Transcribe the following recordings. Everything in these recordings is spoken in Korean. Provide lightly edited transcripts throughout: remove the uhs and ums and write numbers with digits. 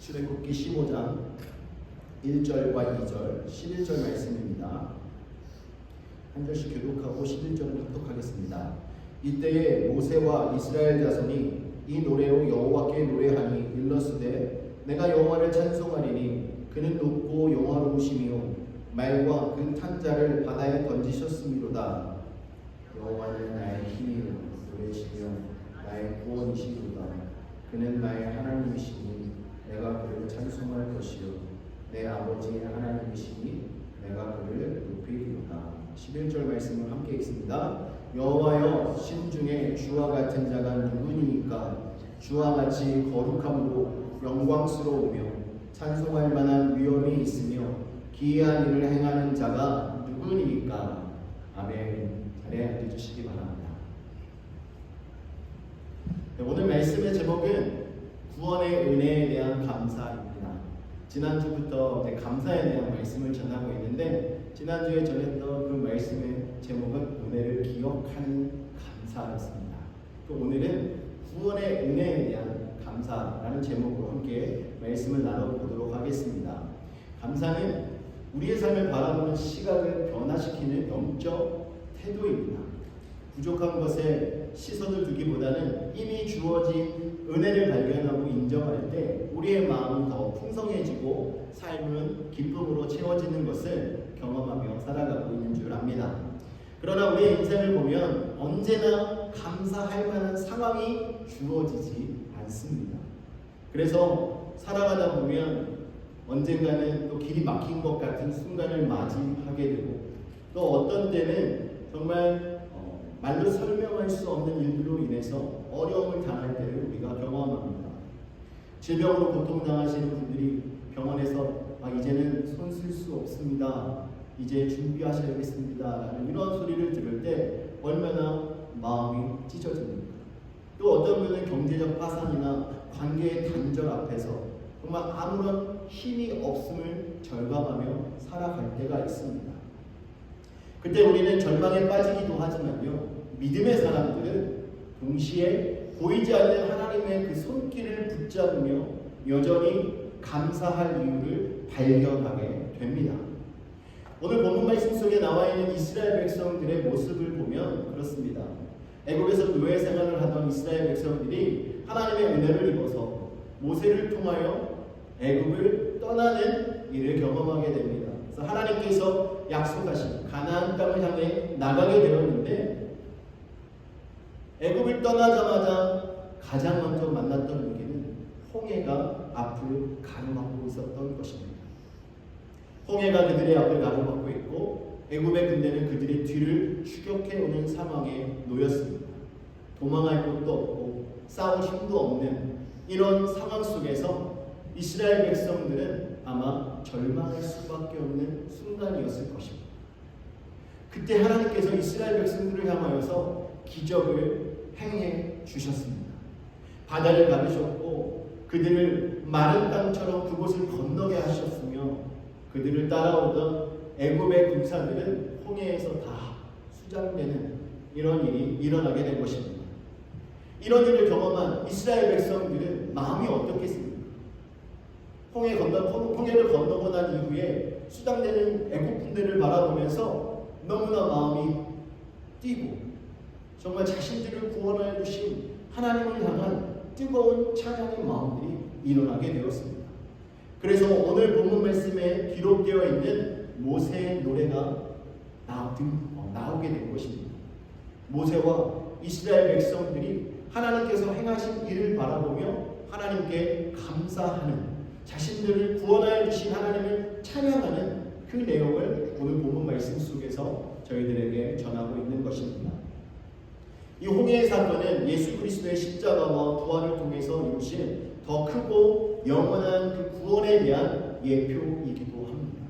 출애굽기 15장 1절과 2절, 11절 말씀입니다. 한 절씩 교독하고 11절을 합독하겠습니다. 이때에 모세와 이스라엘 자손이 이 노래로 여호와께 노래하니 일러스되 내가 여호와를 찬송하리니 그는 높고 영화로우시며 말과 그 탄자를 바다에 던지셨음이로다. 여호와는 나의 힘이요 노래시며 나의 구원이시로다. 그는 나의 하나님이시니 내가 그를 찬송할 것이요 내 아버지의 하나님이시니 내가 그를 높이리로다. 11절 말씀을 함께 읽습니다. 여호와여 신중에 주와 같은 자가 누구니까? 주와 같이 거룩함으로 영광스러우며 찬송할 만한 위엄이 있으며 기이한 일을 행하는 자가 누구니까? 아멘. 자리에 앉아주시기 바랍니다. 네, 오늘 말씀의 제목은 구원의 은혜에 대한 감사입니다. 지난주부터 감사에 대한 말씀을 전하고 있는데 지난주에 전했던 그 말씀의 제목은 은혜를 기억하는 감사였습니다. 오늘은 구원의 은혜에 대한 감사라는 제목으로 함께 말씀을 나눠보도록 하겠습니다. 감사는 우리의 삶을 바라보는 시각을 변화시키는 영적 태도입니다. 부족한 것에 시선을 두기보다는 이미 주어진 은혜를 발견하고 인정할 때 우리의 마음은 더 풍성해지고 삶은 기쁨으로 채워지는 것을 경험하며 살아가고 있는 줄 압니다. 그러나 우리의 인생을 보면 언제나 감사할 만한 상황이 주어지지 않습니다. 그래서 살아가다 보면 언젠가는 또 길이 막힌 것 같은 순간을 맞이하게 되고 또 어떤 때는 정말 말로 설명할 수 없는 일들로 인해서 어려움을 당할 때를 우리가 경험합니다. 질병으로 고통당하시는 분들이 병원에서 이제는 손 쓸 수 없습니다. 이제 준비하셔야겠습니다. 라는 이런 소리를 들을 때 얼마나 마음이 찢어집니까? 또 어떤 분은 경제적 파산이나 관계의 단절 앞에서 정말 아무런 힘이 없음을 절감하며 살아갈 때가 있습니다. 그때 우리는 절망에 빠지기도 하지만요, 믿음의 사람들은 동시에 보이지 않는 하나님의 그 손길을 붙잡으며 여전히 감사할 이유를 발견하게 됩니다. 오늘 본문 말씀 속에 나와 있는 이스라엘 백성들의 모습을 보면 그렇습니다. 애굽에서 노예 생활을 하던 이스라엘 백성들이 하나님의 은혜를 입어서 모세를 통하여 애굽을 떠나는 일을 경험하게 됩니다. 그래서 하나님께서 약속하신 가나안 땅을 향해 나가게 되었는데 애굽을 떠나자마자 가장 먼저 만났던 위기는 홍해가 앞을 가로막고 있었던 것입니다. 홍해가 그들의 앞을 가로막고 있고 애굽의 군대는 그들의 뒤를 추격해 오는 상황에 놓였습니다. 도망할 곳도 없고 싸울 힘도 없는 이런 상황 속에서 이스라엘 백성들은 아마 절망할 수밖에 없는 순간이었을 것입니다. 그때 하나님께서 이스라엘 백성들을 향하여서 기적을 행해 주셨습니다. 바다를 가르셨고 그들을 마른 땅처럼 그곳을 건너게 하셨으며 그들을 따라오던 애굽의 군사들은 홍해에서 다 수장되는 이런 일이 일어나게 된 것입니다. 이런 일을 경험한 이스라엘 백성들은 마음이 어떻겠습니까? 홍해를 건너고 난 이후에 수장되는 애굽 군대를 바라보면서 너무나 마음이 뛰고 정말 자신들을 구원하여 주신 하나님을 향한 뜨거운 찬양의 마음들이 일어나게 되었습니다. 그래서 오늘 본문 말씀에 기록되어 있는 모세의 노래가 나오게 된 것입니다. 모세와 이스라엘 백성들이 하나님께서 행하신 일을 바라보며 하나님께 감사하는 자신들을 구원하여 주신 하나님을 찬양하는 그 내용을 오늘 본문 말씀 속에서 저희들에게 전하고 있는 것입니다. 이 홍해의 사건은 예수 그리스도의 십자가와 부활을 통해서 이루신 더 크고 영원한 그 구원에 대한 예표이기도 합니다.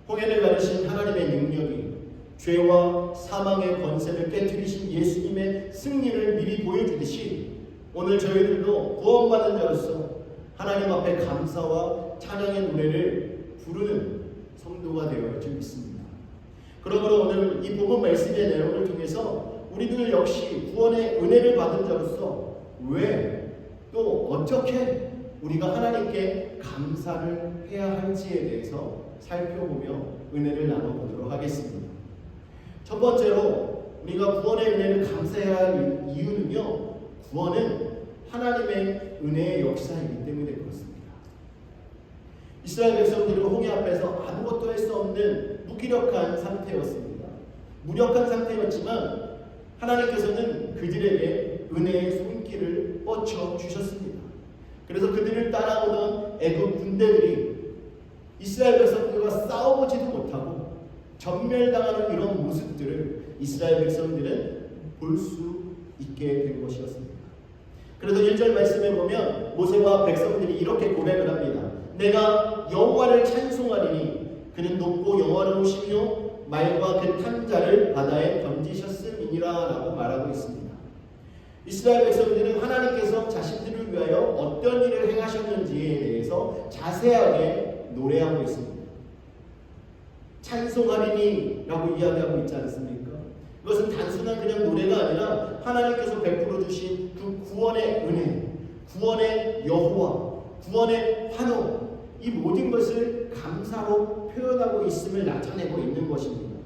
홍해를 가르신 하나님의 능력이 죄와 사망의 권세를 깨뜨리신 예수님의 승리를 미리 보여주듯이 오늘 저희들도 구원받은 자로서 하나님 앞에 감사와 찬양의 노래를 부르는 성도가 되어야 줄 믿습니다. 그러므로 오늘 이 본문 말씀의 내용을 통해서 우리들 역시 구원의 은혜를 받은 자로서 왜 또 어떻게 우리가 하나님께 감사를 해야 할지에 대해서 살펴보며 은혜를 나눠보도록 하겠습니다. 첫 번째로 우리가 구원의 은혜를 감사해야 할 이유는요, 구원은 하나님의 은혜의 역사이기 때문에 그렇습니다. 이스라엘 백성들은 홍해 앞에서 아무것도 할 수 없는 무기력한 상태였습니다. 무력한 상태였지만 하나님께서는 그들에게 은혜의 손길을 뻗쳐 주셨습니다. 그래서 그들을 따라오던 애굽 군대들이 이스라엘 백성들과 싸워보지도 못하고 전멸당하는 이런 모습들을 이스라엘 백성들은 볼 수 있게 된 것이었습니다. 그래서 1절 말씀에 보면 모세와 백성들이 이렇게 고백을 합니다. 내가 여호와를 찬송하리니 그는 높고 영화로우시며 말과 그 탕자를 바다에 던지셨음이니라 라고 말하고 있습니다. 이스라엘 백성들은 하나님께서 자신들을 위하여 어떤 일을 행하셨는지에 대해서 자세하게 노래하고 있습니다. 찬송하리니 라고 이야기하고 있지 않습니까? 이것은 단순한 그냥 노래가 아니라 하나님께서 베풀어 주신 그 구원의 은혜, 구원의 여호와, 구원의 환호, 이 모든 것을 감사로 표현하고 있음을 나타내고 있는 것입니다.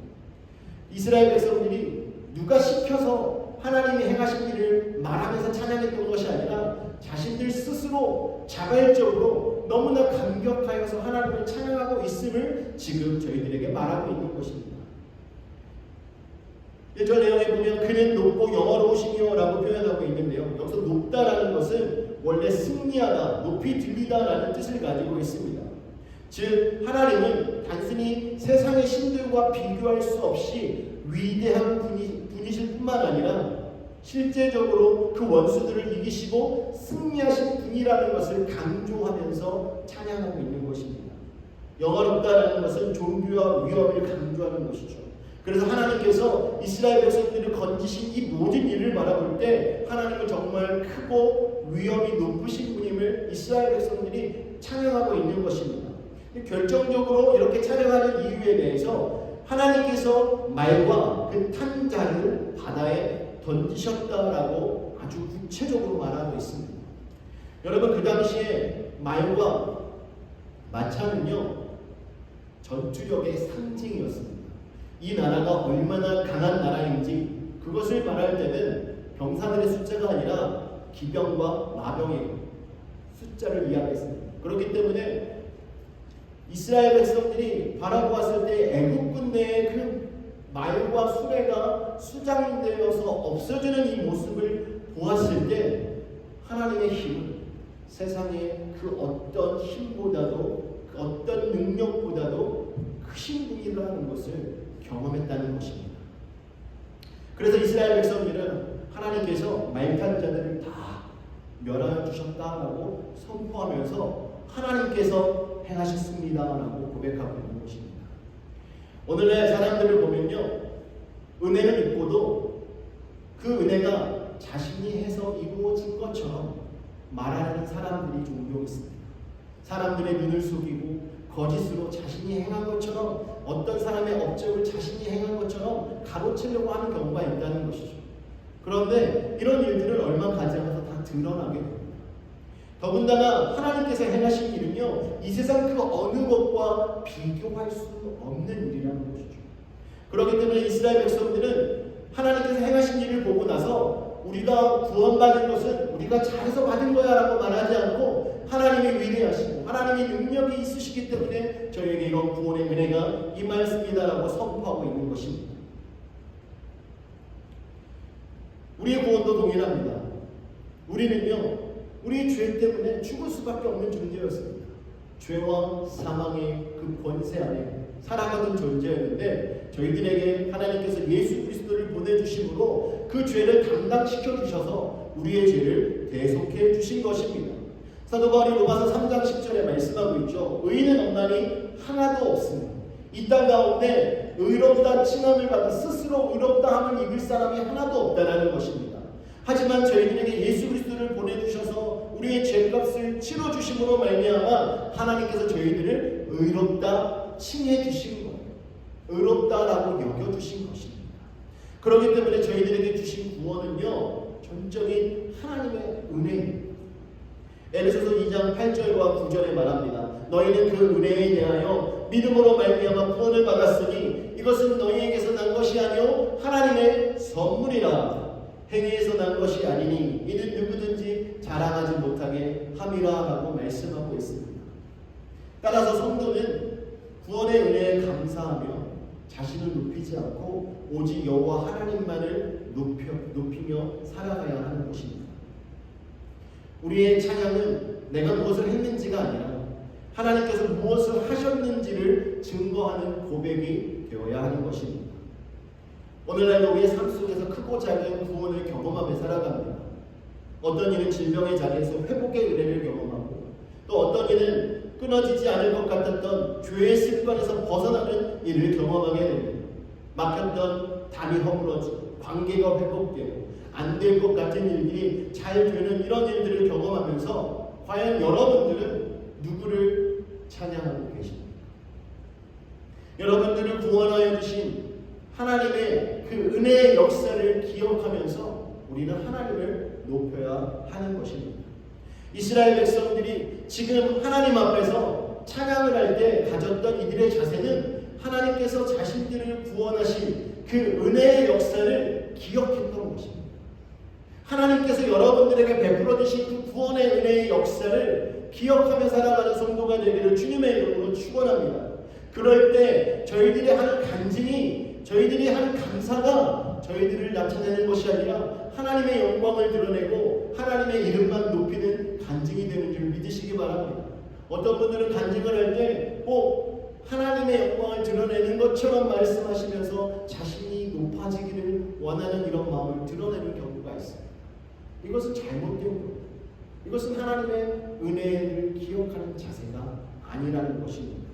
이스라엘 백성들이 누가 시켜서 하나님이 행하신 일을 말하면서 찬양했던 것이 아니라 자신들 스스로 자발적으로 너무나 감격하여서 하나님을 찬양하고 있음을 지금 저희들에게 말하고 있는 것입니다. 1절 내용에 보면 그는 높고 영화로우시며 라고 표현하고 있는데요, 여기서 높다라는 것은 원래 승리하다, 높이 들리다라는 뜻을 가지고 있습니다. 즉 하나님은 단순히 세상의 신들과 비교할 수 없이 위대한 분이실 뿐만 아니라 실제적으로 그 원수들을 이기시고 승리하신 분이라는 것을 강조하면서 찬양하고 있는 것입니다. 영화롭다라는 것은 존귀와 위엄을 강조하는 것이죠. 그래서 하나님께서 이스라엘 백성들을 건지신 이 모든 일을 바라볼 때 하나님은 정말 크고 위엄이 높으신 분임을 이스라엘 백성들이 찬양하고 있는 것입니다. 결정적으로 이렇게 찬양하는 이유에 대해서 하나님께서 말과 그 탕자를 바다에 던지셨다라고 아주 구체적으로 말하고 있습니다. 여러분, 그 당시에 말과 마차는요, 전투력의 상징이었습니다. 이 나라가 얼마나 강한 나라인지 그것을 말할 때는 병사들의 숫자가 아니라 기병과 마병의 숫자를 이야기했습니다. 그렇기 때문에 이스라엘 백성들이 바라보았을 때 애국 군대의 그 말과 수레가 수장되어서 없어지는 이 모습을 보았을 때 하나님의 힘은 세상의 그 어떤 힘보다도 그 어떤 능력보다도 크신 분이라는 것을 경험했다는 것입니다. 그래서 이스라엘 백성들은 하나님께서 말탄 자들을 다 멸하여 주셨다라고 선포하면서 하나님께서 행하셨습니다라고 고백하고 있는 것입니다. 오늘날 사람들을 보면요, 은혜를 입고도 그 은혜가 자신이 해서 이루어진 것처럼 말하는 사람들이 종종 있습니다. 사람들의 눈을 속이고 거짓으로 자신이 행한 것처럼, 어떤 사람의 업적을 자신이 행한 것처럼 가로채려고 하는 경우가 있다는 것이죠. 그런데 이런 일들을 얼마 가지 않아서 다 드러나게 됩니다. 더군다나 하나님께서 행하신 일은요, 이 세상 그 어느 것과 비교할 수 없는 일이라는 것이죠. 그렇기 때문에 이스라엘 백성들은 하나님께서 행하신 일을 보고 나서 우리가 구원받은 것은 우리가 잘해서 받은 거야 라고 말하지 않고 하나님이 위대하시고 하나님의 능력이 있으시기 때문에 저희에게 이런 구원의 은혜가 임하였습니다 라고 선포하고 있는 것입니다. 우리의 구원도 동일합니다. 우리는요, 우리 죄 때문에 죽을 수밖에 없는 존재였습니다. 죄와 사망의 그 권세 안에 살아가던 존재였는데 저희들에게 하나님께서 예수 그리스도를 보내주심으로 그 죄를 담당시켜 주셔서 우리의 죄를 대속해 주신 것입니다. 사도 바울이 로마서 3장 10절에 말씀하고 있죠. 의인은 없나니 하나도 없으니 이 땅 가운데 의롭다 칭함을 받아 스스로 의롭다함을 입을 사람이 하나도 없다라는 것입니다. 하지만 저희들에게 예수 그리스도를 보내주셔서 우리의 죄값을 치러주심으로 말미암아 하나님께서 저희들을 의롭다 칭해 주신 거예요. 의롭다라고 여겨주신 것입니다. 그렇기 때문에 저희들에게 주신 구원은요, 전적인 하나님의 은혜입니다. 에베소서 2장 8절과 9절에 말합니다. 너희는 그 은혜에 대하여 믿음으로 말미암아 구원을 받았으니 이것은 너희에게서 난 것이 아니요 하나님의 선물이라. 행위에서 난 것이 아니니 이는 누구든지 자랑하지 못하게 함이라라고 말씀하고 있습니다. 따라서 성도는 구원의 은혜에 감사하며 자신을 높이지 않고 오직 여호와 하나님만을 높이며 살아가야 하는 것입니다. 우리의 찬양은 내가 무엇을 했는지가 아니라 하나님께서 무엇을 하셨는지를 증거하는 고백이 되어야 하는 것입니다. 오늘날도 우리의 삶 속에서 크고 작은 구원을 경험하며 살아갑니다. 어떤 이는 질병의 자리에서 회복의 은혜를 경험하고 또 어떤 이는 끊어지지 않을 것 같았던 죄의 습관에서 벗어나는 일을 경험하게 됩니다. 막혔던 담이 허물어지고 관계가 회복되고 안 될 것 같은 일들이 잘 되는 이런 일들을 경험하면서 과연 여러분들은 누구를 찬양하고 계십니까? 여러분들을 구원하여 주신 하나님의 그 은혜의 역사를 기억하면서 우리는 하나님을 높여야 하는 것입니다. 이스라엘 백성들이 지금 하나님 앞에서 찬양을 할 때 가졌던 이들의 자세는 하나님께서 자신들을 구원하신 그 은혜의 역사를 기억했던 것입니다. 하나님께서 여러분들에게 베풀어 주신 그 구원의 은혜의 역사를 기억하며 살아가는 성도가 되기를 주님의 이름으로 축원합니다. 그럴 때 저희들이 하는 간증이, 저희들이 하는 감사가 저희들을 나타내는 것이 아니라 하나님의 영광을 드러내고 하나님의 이름만 높이는 간증이 되는 줄 믿으시기 바랍니다. 어떤 분들은 간증을 할 때 하나님의 영광을 드러내는 것처럼 말씀하시면서 자신이 높아지기를 원하는 이런 마음을 드러내는 경우가 있어요. 이것은 잘못된 겁니다. 이것은 하나님의 은혜를 기억하는 자세가 아니라는 것입니다.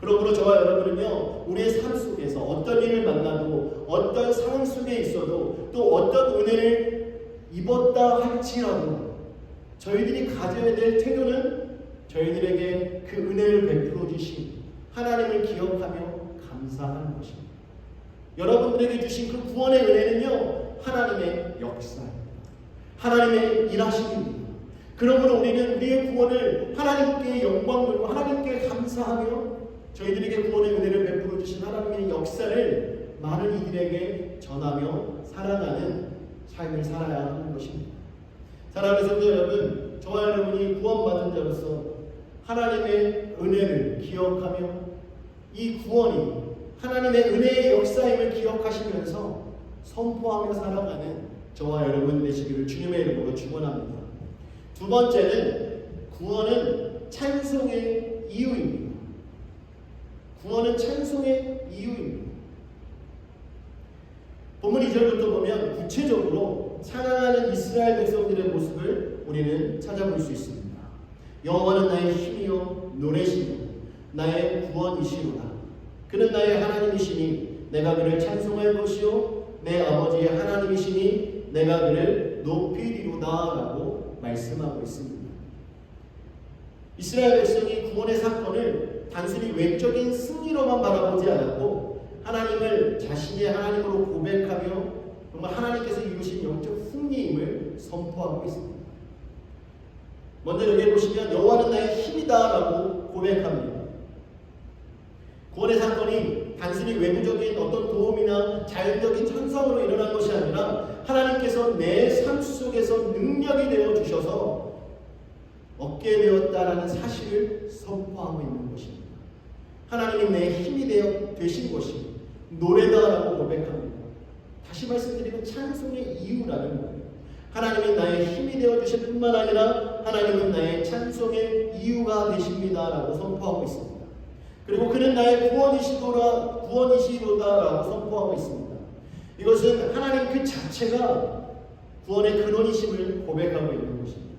그러므로 저와 여러분은요, 우리의 삶 속에서 어떤 일을 만나도 어떤 상황 속에 있어도 또 어떤 은혜를 입었다 할지라도 저희들이 가져야 될 태도는 저희들에게 그 은혜를 베풀어 주신 하나님을 기억하며 감사하는 것입니다. 여러분들에게 주신 그 구원의 은혜는요, 하나님의 역사입니다. 하나님의 일하심입니다. 그러므로 우리는 우리의 구원을 하나님께 영광 돌리고 하나님께 감사하며 저희들에게 구원의 은혜를 베풀어 주신 하나님의 역사를 많은 이들에게 전하며 살아가는 삶을 살아야 하는 것입니다. 사랑하는 성도 여러분, 저와 여러분이 구원받은 자로서 하나님의 은혜를 기억하며 이 구원이 하나님의 은혜의 역사임을 기억하시면서 선포하며 살아가는 저와 여러분 되시기를 주님의 이름으로 축원합니다. 두 번째는 구원은 찬송의 이유입니다. 구원은 찬송의 이유입니다. 본문 2절부터 보면 구체적으로 찬양하는 이스라엘 백성들의 모습을 우리는 찾아볼 수 있습니다. 여호와는 나의 힘이요 노래시요 나의 구원이시로다. 그는 나의 하나님이시니 내가 그를 찬송할 것이요 내 아버지의 하나님이시니 내가 그를 높이리로다 라고 말씀하고 있습니다. 이스라엘 백성이 구원의 사건을 단순히 외적인 승리로만 바라보지 않았고 하나님을 자신의 하나님으로 고백하며 정말 하나님께서 이루신 영적 승리임을 선포하고 있습니다. 먼저 여기 보시면 여호와는 나의 힘이다 라고 고백합니다. 구원의 사건이 단순히 외부적인 어떤 도움이나 자연적인 현상으로 일어난 것이 아니라 하나님께서 내 삶 속에서 능력이 되어 주셔서 얻게 되었다라는 사실을 선포하고 있는 것입니다. 하나님이 내 힘이 되신 것이 노래다라고 고백합니다. 다시 말씀드리면 찬송의 이유라는 거예요. 하나님이 나의 힘이 되어주실 뿐만 아니라 하나님은 나의 찬송의 이유가 되십니다라고 선포하고 있습니다. 그리고 그는 나의 구원이시로다라고 선포하고 있습니다. 이것은 하나님 그 자체가 구원의 근원이심을 고백하고 있는 것입니다.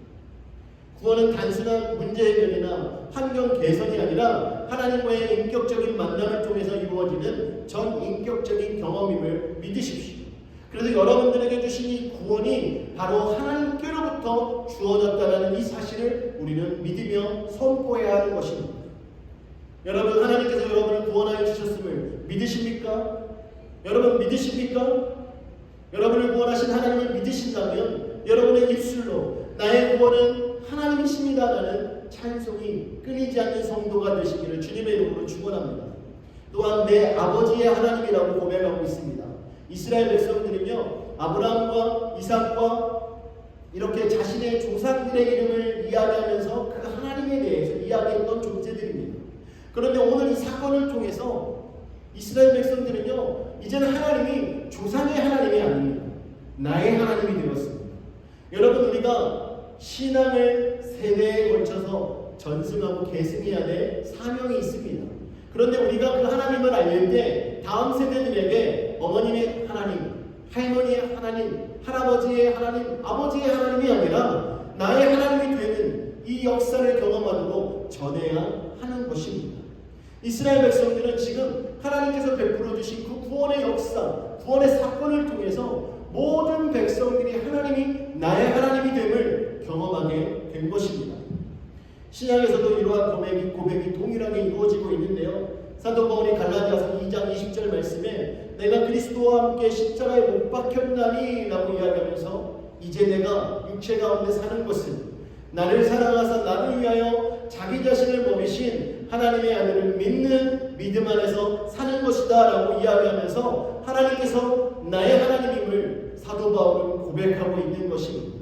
구원은 단순한 문제 해결이나 환경 개선이 아니라 하나님과의 인격적인 만남을 통해서 이루어지는 전인격적인 경험임을 믿으십시오. 그래서 여러분들에게 주신 이 구원이 바로 하나님께로부터 주어졌다는 이 사실을 우리는 믿으며 선포해야 하는 것입니다. 여러분, 하나님께서 여러분을 구원하여 주셨음을 믿으십니까? 여러분 믿으십니까? 여러분을 구원하신 하나님을 믿으신다면 여러분의 입술로 나의 구원은 하나님이십니다라는 찬송이 끊이지 않는 성도가 되시기를 주님의 이름으로 축원합니다. 또한 내 아버지의 하나님이라고 고백하고 있습니다. 이스라엘 백성들은요, 아브라함과 이삭과 이렇게 자신의 조상들의 이름을 이야기하면서 그 하나님에 대해서 이야기했던 존재들입니다. 그런데 오늘 이 사건을 통해서 이스라엘 백성들은요, 이제는 하나님이 조상의 하나님이 아닙니다. 나의 하나님이 되었습니다. 여러분, 우리가 신앙을 세대에 걸쳐서 전승하고 계승해야 될 사명이 있습니다. 그런데 우리가 그 하나님을 알릴 때 다음 세대들에게 어머님의 하나님, 할머니의 하나님, 할아버지의 하나님, 아버지의 하나님이 아니라 나의 하나님이 되는 이 역사를 경험하도록 전해야 하는 것입니다. 이스라엘 백성들은 지금 하나님께서 베풀어 주신 그 구원의 역사, 구원의 사건을 통해서 모든 백성들이 하나님이 나의 하나님이 됨을 경험하게 된 것입니다. 신약에서도 이러한 고백이 동일하게 이루어지고 있는데요. 사도 바울이 갈라디아서 2장 20절 말씀에 내가 그리스도와 함께 십자가에 못 박혔나니 라고 이야기하면서 이제 내가 육체 가운데 사는 것은 나를 사랑하사 나를 위하여 자기 자신을 버리신 하나님의 아들을 믿는 믿음 안에서 사는 것이다 라고 이야기하면서 하나님께서 나의 하나님임을 사도 바울은 고백하고 있는 것입니다.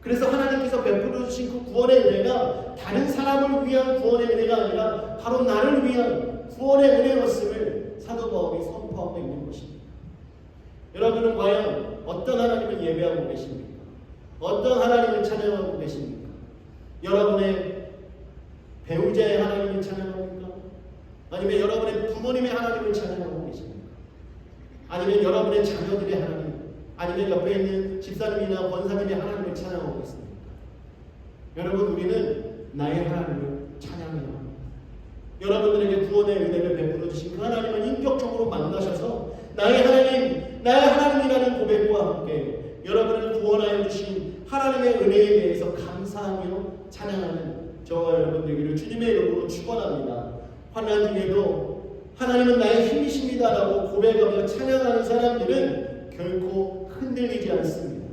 그래서 하나님께서 베풀어 주신 그 구원의 은혜가 다른 사람을 위한 구원의 은혜가 아니라 바로 나를 위한 구원의 은혜였음을 사도 바울이 선포하고 있는 것입니다. 여러분은 과연 어떤 하나님을 예배하고 계십니까? 어떤 하나님을 찬양하고 계십니까? 여러분의 배우자의 하나님을 찬양합니까? 아니면 여러분의 부모님의 하나님을 찬양하고 계십니까? 아니면 여러분의 자녀들의 하나님, 아니면 옆에 있는 집사님이나 권사님의 하나님을 찬양하고 있습니까? 여러분, 우리는 나의 하나님을 찬양해야 합니다. 여러분들에게 구원의 은혜를 베풀어 주신 그 하나님을 인격적으로 만나셔서 나의 하나님, 나의 하나님이라는 고백과 함께 여러분을 구원하여 주신 하나님의 은혜에 대해서 감사하며 찬양하는 저와 여러분 되기를 주님의 이름으로 축원합니다. 환난 중에도 하나님은 나의 힘이십니다라고 고백하며 찬양하는 사람들은 결코 흔들리지 않습니다.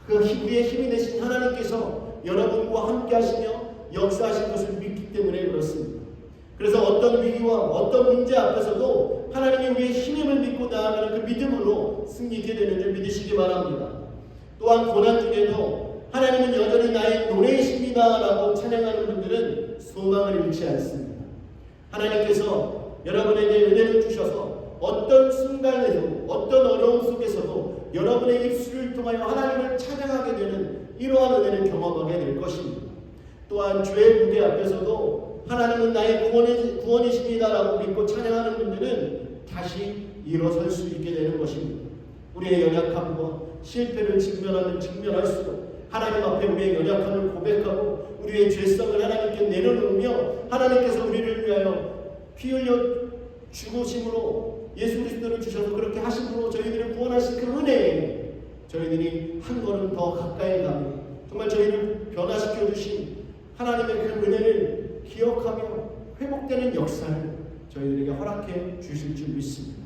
그 우리의 힘이 되신 하나님께서 여러분과 함께 하시며 역사하신 것을 믿기 때문에 그렇습니다. 그래서 어떤 위기와 어떤 문제 앞에서도 하나님이 우리의 힘임을 믿고 나아가는 그 믿음으로 승리하게 되는 줄 믿으시기 바랍니다. 또한 고난 중에도 하나님은 여전히 나의 노래이십니다라고 찬양하는 분들은 소망을 잃지 않습니다. 하나님께서 여러분에게 은혜를 주셔서 어떤 순간에도 어떤 어려움 속에서도 여러분의 입술을 통하여 하나님을 찬양하게 되는 이러한 은혜를 경험하게 될 것입니다. 또한 죄의 무게 앞에서도 하나님은 나의 구원이십니다라고 믿고 찬양하는 분들은 다시 일어설 수 있게 되는 것입니다. 우리의 연약함과 실패를 직면할수록 하나님 앞에 우리의 연약함을 고백하고 우리의 죄성을 하나님께 내려놓으며 하나님께서 우리를 위하여 피 흘려 죽으심으로 예수 그리스도를 주셔서 그렇게 하심으로 저희들을 구원하신 그 은혜에 저희들이 한 걸음 더 가까이 가며 정말 저희를 변화시켜 주신 하나님의 그 은혜를 기억하며 회복되는 역사를 저희들에게 허락해 주실 줄 믿습니다.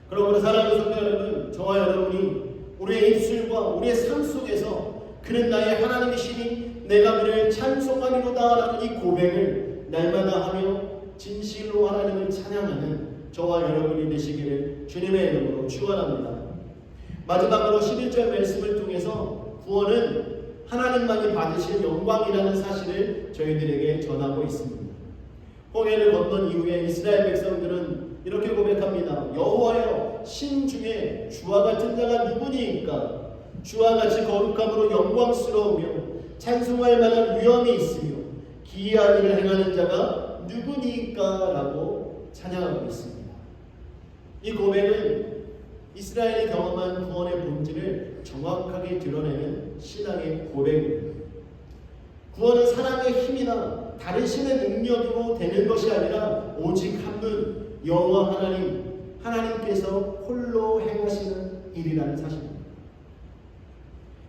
그러므로 사랑하는 성도 여러분, 저와 여러분이 우리의 입술과 우리의 삶 속에서 그는 나의 하나님이시니 내가 그를 찬송하리로다라는 이 고백을 날마다 하며 진실로 하나님을 찬양하는 저와 여러분이 되시기를 주님의 이름으로 축원합니다. 마지막으로 11절 말씀을 통해서 구원은 하나님만이 받으실 영광이라는 사실을 저희들에게 전하고 있습니다. 홍해를 건넌 이후에 이스라엘 백성들은 이렇게 고백합니다. 여호와여, 신 중에 주와 같은 자가 누구니이까? 주와 같이 거룩함으로 영광스러우며 찬송할 만한 위엄이 있으며 기이한 일을 행하는 자가 누구니이까? 라고 찬양하고 있습니다. 이 고백은 이스라엘이 경험한 구원의 본질을 정확하게 드러내는 신앙의 고백입니다. 구원은 사람의 힘이나 다른 신의 능력으로 되는 것이 아니라 오직 한 분 여호와 하나님께서 홀로 행하시는 일이라는 사실입니다.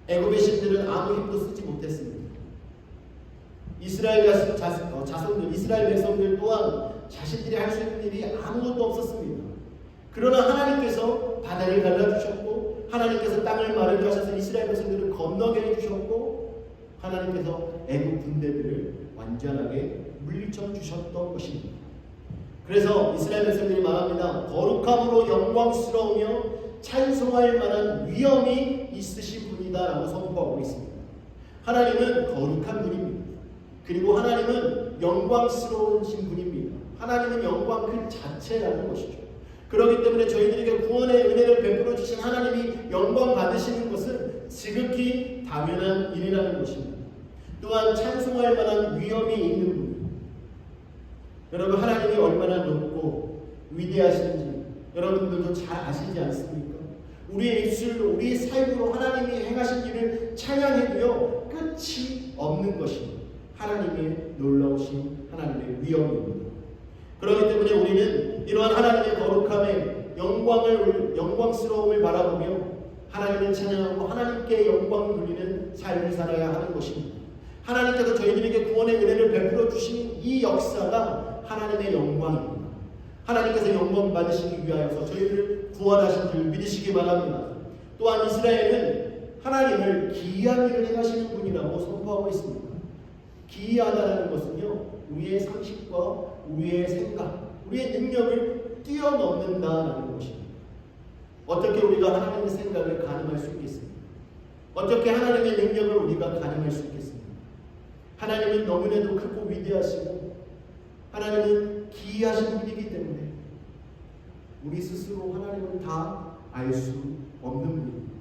애굽의 신들은 아무 힘도 쓰지 못했습니다. 이스라엘 자손들, 이스라엘 백성들 또한 자신들이 할 수 있는 일이 아무것도 없었습니다. 그러나 하나님께서 바다를 갈라주셨고 하나님께서 땅을 마르게 하셔서 이스라엘 백성들을 건너게 해주셨고 하나님께서 애국 군대들을 완전하게 물리쳐 주셨던 것입니다. 그래서 이스라엘 백성들이 말합니다. 거룩함으로 영광스러우며 찬송할 만한 위엄이 있으신 분이다 라고 선포하고 있습니다. 하나님은 거룩한 분입니다. 그리고 하나님은 영광스러우신 분입니다. 하나님은 영광 그 자체라는 것이죠. 그렇기 때문에 저희들에게 구원의 은혜를 베풀어 주신 하나님이 영광 받으시는 것은 지극히 당연한 일이라는 것입니다. 또한 찬송할 만한 위엄이 있는 분입니다. 여러분, 하나님이 얼마나 높고 위대하신지 여러분들도 잘 아시지 않습니까? 우리의 입술로, 우리의 삶으로 하나님이 행하신 일을 찬양해도요 끝이 없는 것입니다. 하나님의 놀라우신 하나님의 위엄입니다. 그렇기 때문에 우리는 이러한 하나님의 거룩함에 영광스러움을 바라보며 하나님을 찬양하고 하나님께 영광을 돌리는 삶을 살아야 하는 것입니다. 하나님께서 저희들에게 구원의 은혜를 베풀어 주신 이 역사가 하나님의 영광입니다. 하나님께서 영광 받으시기 위하여서 저희들을 구원하신 줄 믿으시기 바랍니다. 또한 이스라엘은 하나님을 기이한 일을 행하시는 분이라고 선포하고 있습니다. 기이하다는 것은요, 우리의 상식과 우리의 생각, 우리의 능력을 뛰어넘는다라는 것입니다. 어떻게 우리가 하나님의 생각을 가늠할 수 있겠습니까? 어떻게 하나님의 능력을 우리가 가늠할 수 있겠습니까? 하나님은 너무나도 크고 위대하시고 하나님은 기이하신 분이기 때문에 우리 스스로 하나님은 다 알 수 없는 분입니다.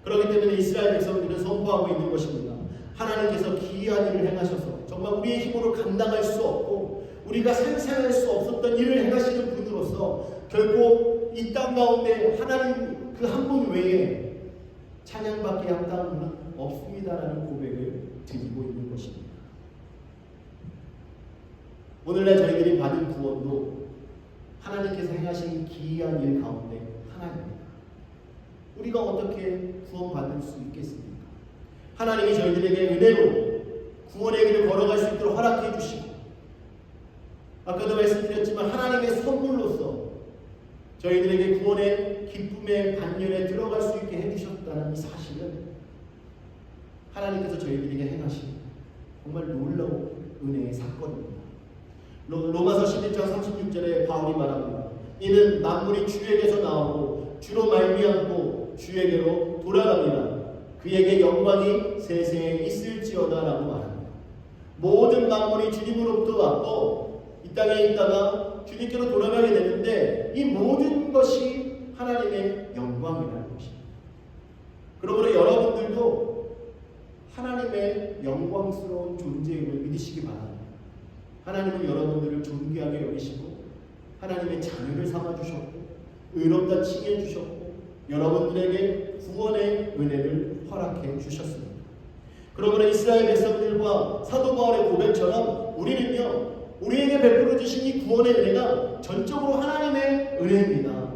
그렇기 때문에 이스라엘 백성들은 선포하고 있는 것입니다. 하나님께서 기이한 일을 행하셔서 정말 우리의 힘으로 감당할 수 없고 우리가 상상할 수 없었던 일을 행하시는 분으로서 결코 이 땅 가운데 하나님 그 한 분 외에 찬양받기에 합당한 분은 없습니다라는 고백을 드리고 있는 것입니다. 오늘날 저희들이 받은 구원도 하나님께서 행하신 기이한 일 가운데 하나입니다. 우리가 어떻게 구원받을 수 있겠습니까? 하나님이 저희들에게 은혜로 구원의 길을 걸어갈 수 있도록 허락해 주시고 아까도 말씀드렸지만 하나님의 선물로서 저희들에게 구원의 기쁨의 반열에 들어갈 수 있게 해주셨다는 이 사실은 하나님께서 저희들에게 행하신 정말 놀라운 은혜의 사건입니다. 로마서 11장 36절에 바울이 말합니다. 이는 만물이 주에게서 나오고 주로 말미암고 주에게로 돌아갑니다. 그에게 영광이 세세에 있을지어다 라고 말합니다. 모든 만물이 주님으로부터 왔고 이 땅에 있다가 주님께로 돌아가게 되는데 이 모든 것이 하나님의 영광이라는 것입니다. 그러므로 여러분들도 하나님의 영광스러운 존재임을 믿으시기 바랍니다. 하나님은 여러분들을 존귀하게 여기시고 하나님의 자녀를 삼아주셨고 의롭다 칭해 주셨고 여러분들에게 구원의 은혜를 허락해 주셨습니다. 그러므로 이스라엘 백성들과 사도 바울의 고백처럼 우리는요 우리에게 베풀어 주신 이 구원의 은혜가 전적으로 하나님의 은혜입니다.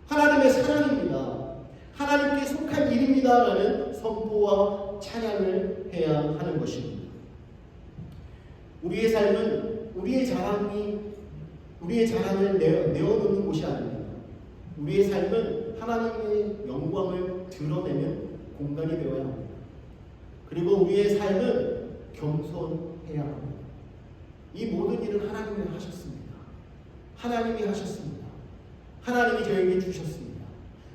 하나님의 사랑입니다. 하나님께 속한 일입니다라는 선포와 찬양을 해야 하는 것입니다. 우리의 삶은 우리의 자랑을 내어놓는 곳이 아닙니다. 우리의 삶은 하나님의 영광을 드러내는 공간이 되어야 합니다. 그리고 우리의 삶은 겸손해야 합니다. 이 모든 일은 하나님이 하셨습니다. 하나님이 하셨습니다. 하나님이 저에게 주셨습니다.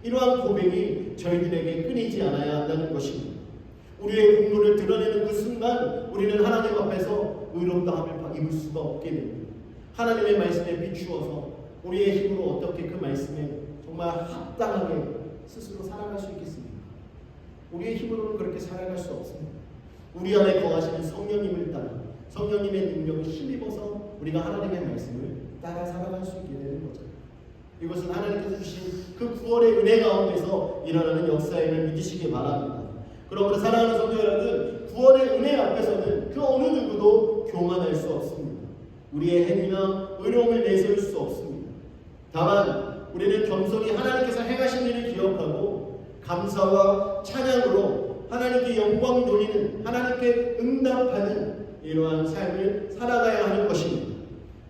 이러한 고백이 저희들에게 끊이지 않아야 한다는 것입니다. 우리의 공로를 드러내는 그 순간 우리는 하나님 앞에서 의롭다함을 입을 수가 없게 됩니다. 하나님의 말씀에 비추어서 우리의 힘으로 어떻게 그 말씀에 정말 합당하게 스스로 살아갈 수 있겠습니까? 우리의 힘으로는 그렇게 살아갈 수 없습니다. 우리 안에 거하시는 성령님을 따라 성령님의 능력을 힘입어서 우리가 하나님의 말씀을 따라 살아갈 수 있게 되는 거죠. 이것은 하나님께서 주신 그 구원의 은혜 가운데서 일어나는 역사임을 믿으시기 바랍니다. 그러므로 사랑하는 성도 여러분, 구원의 은혜 앞에서는 그 어느 누구도 교만할 수 없습니다. 우리의 행위나 의로움을 내세울 수 없습니다. 다만 우리는 겸손히 하나님께서 행하신 일을 기억하고 감사와 찬양으로 하나님께 영광 돌리는, 하나님께 응답하는 이러한 삶을 살아가야 하는 것입니다.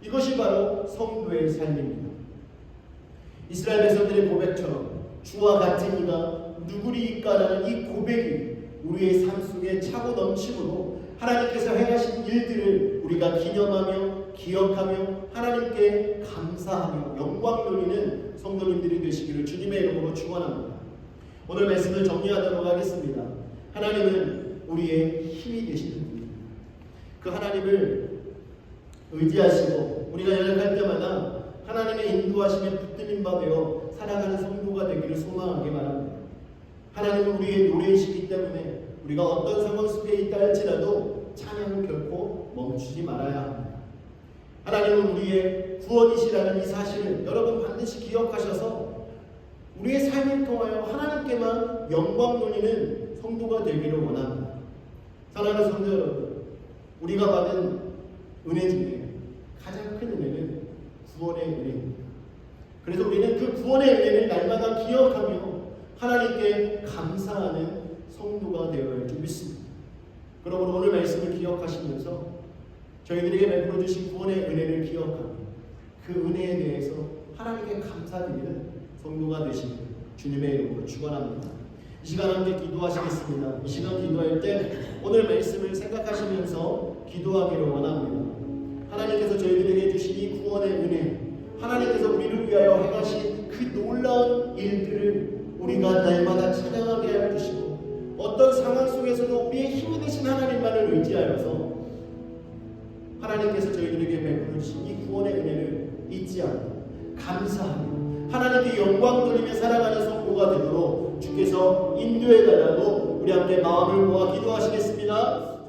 이것이 바로 성도의 삶입니다. 이스라엘 백성들의 고백처럼 주와 같은 이가 누구리이까라는 이 고백이 우리의 삶 속에 차고 넘치므로 하나님께서 행하신 일들을 우리가 기념하며 기억하며 하나님께 감사하며 영광 돌리는 성도님들이 되시기를 주님의 이름으로 축원합니다. 오늘 말씀을 정리하도록 하겠습니다. 하나님은 우리의 힘이 되시는 분입니다. 그 하나님을 의지하시고 우리가 연약할 때마다 하나님의 인도하심에 붙들린 바 되어 살아가는 성도가 되기를 소망하기 바랍니다. 하나님은 우리의 노래이시기 때문에 우리가 어떤 상황 속에 있다 할지라도 찬양을 결코 멈추지 말아야 합니다. 하나님은 우리의 구원이시라는 이 사실을 여러분 반드시 기억하셔서 우리의 삶을 통하여 하나님께만 영광 돌리는 성도가 되기를 원합니다. 사랑하는 성도 여러분, 우리가 받은 은혜 중에 가장 큰 은혜는 구원의 은혜입니다. 그래서 우리는 그 구원의 은혜를 날마다 기억하며 하나님께 감사하는 성도가 되어야 할 줄 믿습니다. 그러므로 오늘 말씀을 기억하시면서 저희들에게 베풀어 주신 구원의 은혜를 기억하며 그 은혜에 대해서 하나님께 감사드리는 성도가 되시길 주님의 이름으로 축원합니다. 이 시간 함께 기도하시겠습니다. 이 시간 기도할 때 오늘 말씀을 생각하시면서 기도하기를 원합니다. 하나님께서 저희들에게 주신 이 구원의 은혜, 하나님께서 우리를 위하여 행하신 그 놀라운 일들을 우리가 날마다 찬양하게 하여 주시고 어떤 상황 속에서도 우리의 힘이 되신 하나님만을 의지하여서 하나님께서 저희들에게 베풀어 주신 이 구원의 은혜를 잊지 않고 감사하며 하나님께 영광 돌리며 살아가는 성도가 되도록 주께서 인도해 달라고 우리 함께 마음을 모아 기도하시겠습니다.